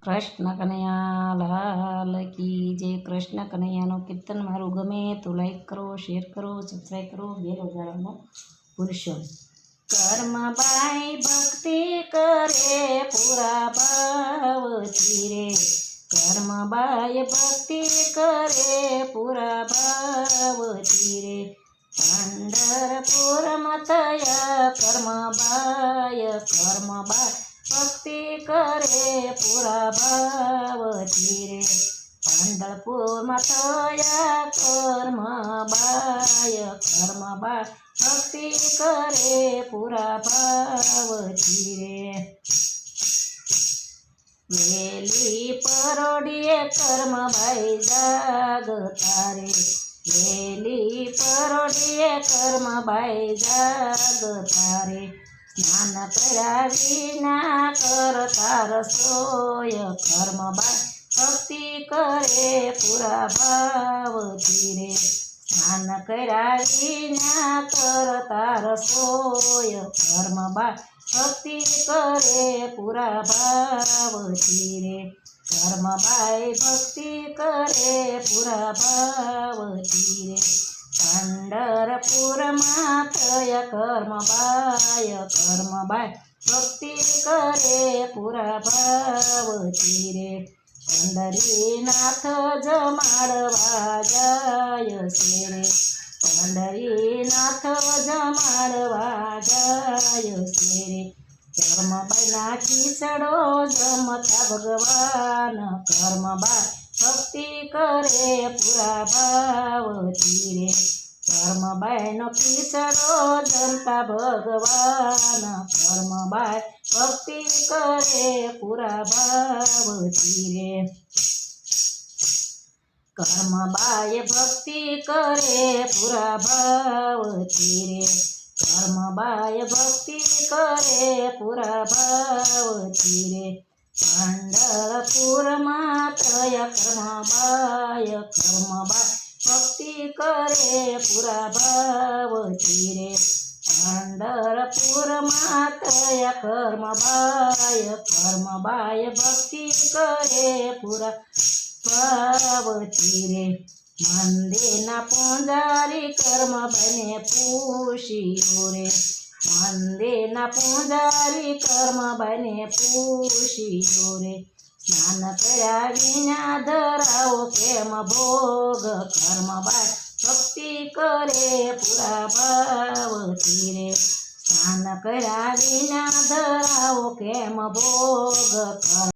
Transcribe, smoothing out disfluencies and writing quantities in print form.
કૃષ્ણ કનૈયા લાલ કી જય. કૃષ્ણ કનૈયાનો કીર્તન મારું ગમે તો લાઈક કરો, શેર કરો, સબસ્ક્રાઈબ કરો, બેલ વગાડવાનું ભૂલશો. કર્મ બાઈ ભક્તિ કરે પૂરા ભાવથી રે. કર્મ બાઈ ભક્તિ કરે પૂરા ભાવથી રે. પંઢરપુરમાં થયા કર્મ બાય ભક્તિ કરે પૂરા ભાવથી રે. પંઢરપુરમાં થયા કર્મ બાય ભક્તિ કરે પૂરા ભાવથી રે. વેલી પરોડીએ કર્મ બાઈ જાગતા રે. વેલી પરોડીએ કર્મ બાઈ જાગતા રે. સ્નાન કર્યા વિના કરતા રસોય કર્મ બાઈ ભક્તિ કરે પૂરા ભાવથી રે. સ્નાન કર્યા વિના કરતા રસોય કર્મ બાઈ ભક્તિ કરે પૂરા ભાવથી રે. કર્મ બાઈ ભક્તિ કરે પૂરા ભાવથી રે. પંઢરપુરમાં થયા કર્મ બાય ભક્તિ કરે પૂરા ભાવથી રે. પંઢરીનાથ જમાડવા જાય છે રે. પંઢરીનાથ જમાડવા જાય છે રે. કર્મ બાઈના ખીચડો જમતા ભગવાન કર્મ બાઈ ભક્તિ કરે પૂરા ભાવથી રે. કર્મ બાઈનો ખીચડો જમતા ભગવાન કર્મ બાઈ ભક્તિ કરે પૂરા ભાવથી રે. કર્મ બાઈ ભક્તિ કરે પૂરા ભાવથી રે. કર્મ બાઈ ભક્તિ કરે પૂરા ભાવથી રે. પંઢરપુરમાં થયા કર્મ બાઈ ભક્તિ કરે પૂરા ભાવથી રે. પંઢરપુરમાં થયા કર્મ બાઈ ભક્તિ કરે પૂરા ભાવથી રે. મંદિરના પૂજારી કર્મ બાઈને પૂછ્યું રે. મંદિરના પૂજારી કર્મ બાઈને પૂછ્યું રે. સ્નાન કર્યા વિના ધરાવો કેમ ભોગ કર્મ બાઈ ભક્તિ કરે પૂરા ભાવથી રે. સ્નાન કર્યા વિના ધરાવો કેમ ભોગ